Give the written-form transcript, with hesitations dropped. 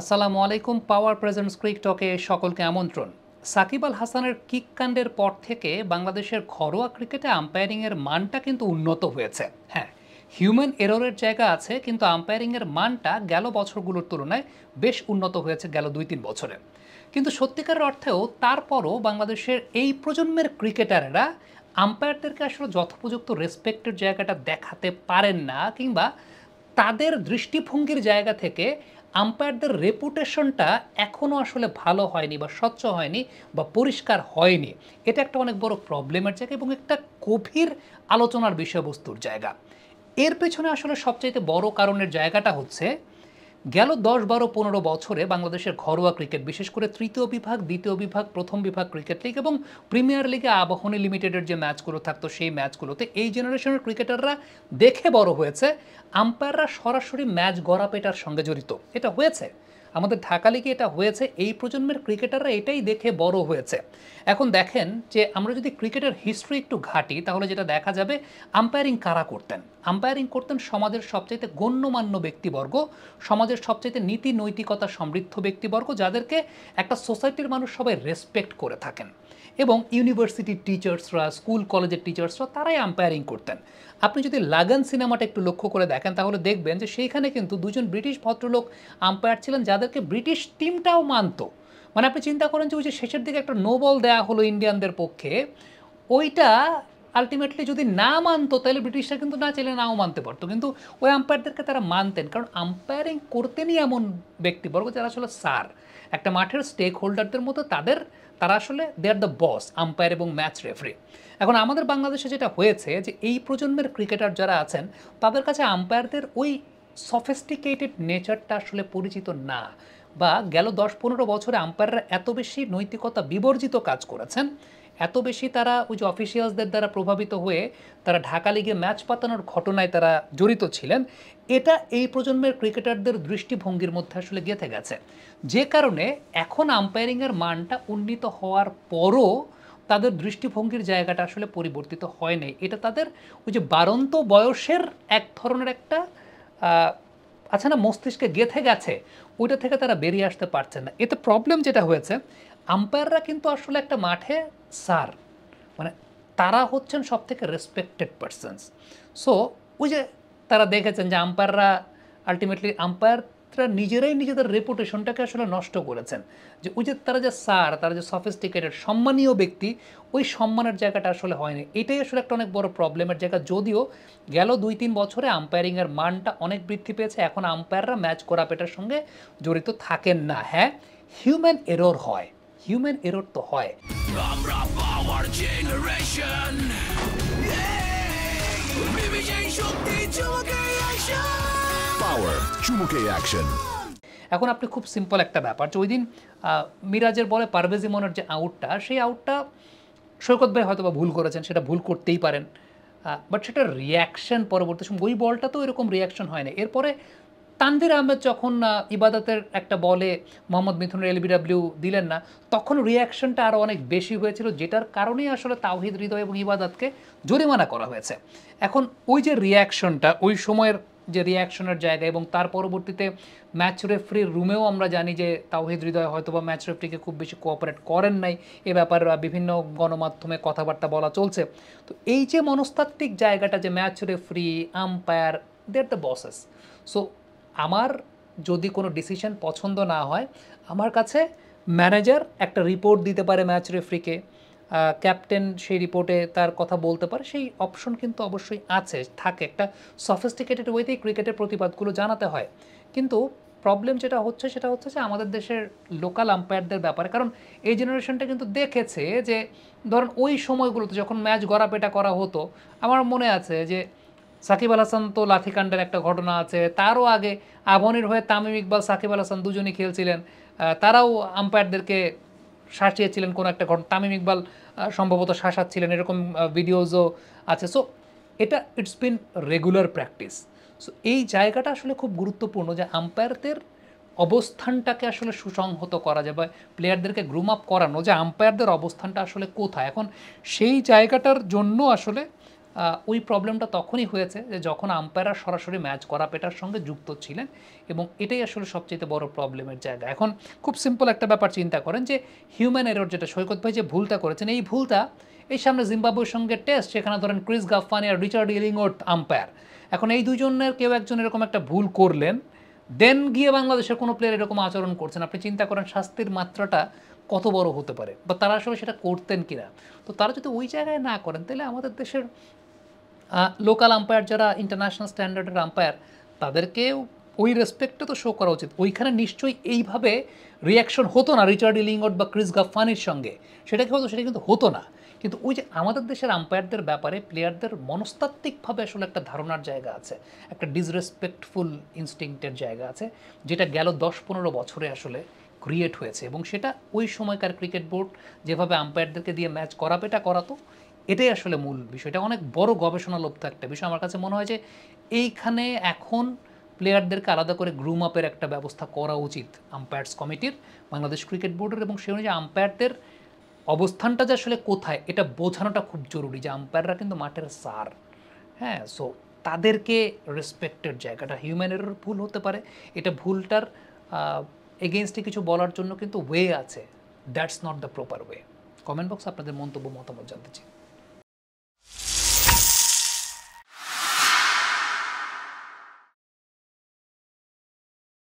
আসসালামু আলাইকুম। পাওয়ার প্রেজেন্টস ক্রিক টকে সকলকে আমন্ত্রণ। সাকিব আল হাসানের কিক কাণ্ডের পর থেকে বাংলাদেশের ঘরোয়া ক্রিকেটে আম্পায়ারিংয়ের মানটা কিন্তু উন্নত হয়েছে। হ্যাঁ, হিউম্যান এররের জায়গা আছে, কিন্তু আম্পায়ারিংয়ের মানটা গেল বছরগুলোর তুলনায় বেশ উন্নত হয়েছে গেল 2-3 বছরে। কিন্তু সত্যিকার অর্থেও তারপরও বাংলাদেশের এই প্রজন্মের ক্রিকেটাররা আম্পায়ারদেরকে আসলে যথোপযুক্ত রেসপেক্টের জায়গাটা দেখাতে পারেন না, কিংবা তাদের দৃষ্টিভঙ্গির জায়গা থেকে আম্পায়ারদের রেপুটেশনটা এখনও আসলে ভালো হয়নি বা স্বচ্ছ হয়নি বা পরিষ্কার হয়নি। এটা একটা অনেক বড় প্রবলেমের জায়গা এবং একটা গভীর আলোচনার বিষয়বস্তুর জায়গা। এর পেছনে আসলে সবচাইতে বড় কারণের জায়গাটা হচ্ছে গেল 10-12-15 বছরে বাংলাদেশের ঘরোয়া ক্রিকেট, বিশেষ করে তৃতীয় বিভাগ, দ্বিতীয় বিভাগ, প্রথম বিভাগ ক্রিকেট লিগ এবং প্রিমিয়ার লিগে আবাহনী লিমিটেডের যে ম্যাচগুলো থাকতো সেই ম্যাচগুলোতে এই জেনারেশনের ক্রিকেটাররা দেখে বড় হয়েছে আম্পায়াররা সরাসরি ম্যাচ গড়াপেটার সঙ্গে জড়িত। এটা হয়েছে আমাদের ঢাকা লিগে, এটা হয়েছে এই প্রজন্মের ক্রিকেটাররা এটাই দেখে বড় হয়েছে। এখন দেখেন যে আমরা যদি ক্রিকেটের হিস্ট্রি একটু ঘাঁটি তাহলে যেটা দেখা যাবে, আম্পায়ারিং কারা করতেন? আম্পায়ারিং করতেন সমাজের সবচাইতে গণ্যমান্য ব্যক্তিবর্গ, সমাজের সবচাইতে নীতি নৈতিকতা সমৃদ্ধ ব্যক্তিবর্গ, যাদেরকে একটা সোসাইটির মানুষ সবাই রেসপেক্ট করে থাকেন। এবং ইউনিভার্সিটির টিচার্সরা, স্কুল কলেজের টিচার্সরা, তারাই আম্পায়ারিং করতেন। আপনি যদি লাগান সিনেমাটা একটু লক্ষ্য করে দেখেন তাহলে দেখবেন যে সেইখানে কিন্তু দুজন ব্রিটিশ ভদ্রলোক আম্পায়ার ছিলেন, যাদেরকে ব্রিটিশ টিমটাও মানত। মানে আপনি চিন্তা করেন যে ওই যে শেষের দিকে একটা নো বল দেওয়া হলো ইন্ডিয়ানদের পক্ষে, ওইটা আলটিমেটলি যদি না মানতো তাহলে ব্রিটিশরা কিন্তু না চাইলে নাও মানতে পারতো, কিন্তু ওই আম্পায়ারদেরকে তারা মানতেন, কারণ আম্পায়ারিং করতেনই এমন ব্যক্তিবর্গ যারা আসলে স্যার একটা মাঠের স্টেক হোল্ডারদের মতো, তারা আসলে দে আর দ্য বস, আম্পায়ার এবং ম্যাচ রেফারি। এখন আমাদের বাংলাদেশে যেটা হয়েছে যে এই প্রজন্মের ক্রিকেটার যারা আছেন তাদের কাছে আম্পায়ারদের ওই সফিস্টিকেটেড নেচারটা আসলে পরিচিত না, বা গেল 10-15 বছরে আম্পায়াররা এত বেশি নৈতিকতা বিবর্জিত কাজ করেছেন, এত বেশি তারা ওই যে অফিসিয়ালসদের দ্বারা প্রভাবিত হয়ে তারা ঢাকা লিগে ম্যাচ পাতানোর ঘটনায় তারা জড়িত ছিলেন। এটা এই প্রজন্মের ক্রিকেটারদের দৃষ্টিভঙ্গির মধ্যে আসলে গেঁথে গেছে, যে কারণে এখন আম্পায়ারিংয়ের মানটা উন্নীত হওয়ার পরও তাদের দৃষ্টিভঙ্গির জায়গাটা আসলে পরিবর্তিত হয় নাই। এটা তাদের ওই যে বাড়ন্ত বয়সের এক ধরনের একটা আছে না, মস্তিষ্কে গেঁথে গেছে, ওইটা থেকে তারা বেরিয়ে আসতে পারছেন না। এতে প্রবলেম যেটা হয়েছে, আম্পায়াররা কিন্তু আসলে একটা মাঠে স্যার, মানে তারা হচ্ছেন সব থেকে রেসপেক্টেড পারসনস। সো ওই যে তারা দেখেছেন যে আম্পায়াররা আলটিমেটলি নিজেরাই নিজেদের রেপুটেশনটাকে আসলে নষ্ট করেছেন, যে ওই যে তারা যে স্যার, তারা যে সফিস্টিকেটেড সম্মানীয় ব্যক্তি, ওই সম্মানের জায়গাটা আসলে হয়নি। এটাই আসলে একটা অনেক বড় প্রবলেমের জায়গা। যদিও গেল 2-3 বছরে আম্পায়ারিংয়ের মানটা অনেক বৃদ্ধি পেয়েছে, এখন আম্পায়াররা ম্যাচ করাপেটার সঙ্গে জড়িত থাকেন না। হ্যাঁ, হিউম্যান এরর হয়, হিউম্যান এরর তো হয়। আমরা পাওয়ার জেনারেশন, বিবিজয় শক্তি চুমুকে অ্যাকশন, পাওয়ার চুমুকে অ্যাকশন। এখন আপনি খুব সিম্পল একটা ব্যাপার, যে ওই দিন মিরাজের বলে পারভেজ ইমনের যে আউটটা, সেই আউটটা সৈকত ভাই হয়তো বা ভুল করেছেন, সেটা ভুল করতেই পারেন, বাট সেটা রিয়াকশন পরবর্তী সময়, ওই বলটা তো এরকম রিয়াকশন হয় না। এরপরে তানভীর আহমেদ যখন ইবাদতের একটা বলে মোহাম্মদ মিথুনের এলবিডব্লিউ দিলেন না, তখন রিয়াকশনটা আরও অনেক বেশি হয়েছিল, যেটার কারণেই আসলে তাওহিদ হৃদয় এবং ইবাদতকে জরিমানা করা হয়েছে। এখন ওই যে রিয়াকশনটা, ওই সময়ের যে রিয়াকশনের জায়গা, এবং তার পরবর্তীতে ম্যাচ রেফারির রুমেও আমরা জানি যে তাওহিদ হৃদয় হয়তো বা ম্যাচ রেফারিকে খুব বেশি কোঅপারেট করেন নাই, এ ব্যাপারে বিভিন্ন গণমাধ্যমে কথাবার্তা বলা চলছে। তো এই যে মনস্তাত্ত্বিক জায়গাটা, যে match referee, umpire, they are the bosses. So আমার যদি কোনো ডিসিশন পছন্দ না হয়, আমার কাছে ম্যানেজার একটা রিপোর্ট দিতে পারে ম্যাচ রেফারিকে, ক্যাপ্টেন সেই রিপোর্টে তার কথা বলতে পারে, সেই অপশন কিন্তু অবশ্যই আছে, থাকে। একটা সফিস্টিকেটেড ওয়েতেই ক্রিকেটের প্রতিবাদগুলো জানাতে হয়। কিন্তু প্রবলেম যেটা হচ্ছে সেটা হচ্ছে যে আমাদের দেশের লোকাল আম্পায়ারদের ব্যাপারে, কারণ এই জেনারেশনটা কিন্তু দেখেছে যে ধরুন ওই সময়গুলোতে যখন ম্যাচ গড়াপেটা করা হতো, আমার মনে আছে যে সাকিব আল হাসান তো লাথিকাণ্ডের একটা ঘটনা আছে, তারও আগে আবাহনীর হয়ে তামিম ইকবাল, সাকিব আল হাসান দুজনই খেলছিলেন, তারাও আম্পায়ারদেরকে শাসিয়েছিলেন কোনো একটা ঘটনা, তামিম ইকবাল সম্ভবত শাসাচ্ছিলেন, এরকম ভিডিওজও আছে। সো এটা it's been regular practice. So এই জায়গাটা আসলে খুব গুরুত্বপূর্ণ, যে আম্পায়ারদের অবস্থানটাকে আসলে সুসংহত করা যায়, বা প্লেয়ারদেরকে গ্রুম আপ করানো, যে আম্পায়ারদের অবস্থানটা আসলে কোথায়। এখন সেই জায়গাটার জন্য আসলে ওই প্রবলেমটা তখনই হয়েছে যে যখন আম্পায়াররা সরাসরি ম্যাচ করাপেটার সঙ্গে যুক্ত ছিলেন, এবং এটাই আসলে সবচেয়ে বড় প্রবলেমের জায়গা। এখন খুব সিম্পল একটা ব্যাপার চিন্তা করেন যে হিউম্যান এরর, যেটা সৈকত ভাই যে ভুলটা করেছেন, এই ভুলটা এই সামনে জিম্বাবুয়ের সঙ্গে টেস্ট, সেখানে ধরেন ক্রিস গাফফানি আর রিচার্ড ইলিংওর্থ আম্পায়ার, এখন এই দুজনের কেউ একজন এরকম একটা ভুল করলেন, দেন গিয়ে বাংলাদেশের কোনো প্লেয়ার এরকম আচরণ করছেন, আপনি চিন্তা করেন শাস্তির মাত্রাটা কত বড় হতে পারে, বা তারা আসলে সেটা করতেন কিনা। তো তারা যদি ওই জায়গায় না করেন, তাহলে আমাদের দেশের লোকাল আম্পায়ার যারা ইন্টারন্যাশনাল স্ট্যান্ডার্ডের আম্পায়ার, তাদেরকেও ওই রেসপেক্টটা তো শো করা উচিত। ওইখানে নিশ্চয়ই এইভাবে রিয়াকশন হতো না রিচার্ড ইলিংওর্থ বা ক্রিস গাফফানির সঙ্গে, সেটা কি হতো? সেটা কিন্তু হতো না। কিন্তু ওই যে আমাদের দেশের আম্পায়ারদের ব্যাপারে প্লেয়ারদের মনস্তাত্ত্বিকভাবে আসলে একটা ধারণার জায়গা আছে, একটা ডিসরেসপেক্টফুল ইনস্টিংক্টের জায়গা আছে, যেটা গেল 10-15 বছরে আসলে ক্রিয়েট হয়েছে, এবং সেটা ওই সময়কার ক্রিকেট বোর্ড যেভাবে আম্পায়ারদেরকে দিয়ে ম্যাচ করাপেটা করাতো, এটাই আসলে মূল বিষয়। এটা অনেক বড় গবেষণালব্ধ একটা বিষয়। আমার কাছে মনে হয় যে এইখানে এখন প্লেয়ারদেরকে আলাদা করে গ্রুম আপের একটা ব্যবস্থা করা উচিত আম্পায়ার্স কমিটির, বাংলাদেশ ক্রিকেট বোর্ডের, এবং সেই অনুযায়ী আম্পায়ারদের অবস্থানটা যে আসলে কোথায় এটা বোঝানোটা খুব জরুরি, যে আম্পায়াররা কিন্তু মাঠের সার। হ্যাঁ, সো তাদেরকে রেসপেক্টের জায়গাটা, হিউম্যানের ভুল হতে পারে, এটা ভুলটার এগেনস্টে কিছু বলার জন্য কিন্তু ওয়ে আছে, that's not the proper way. Comment box আপনাদের মন্তব্য মতামত জানতে চাই।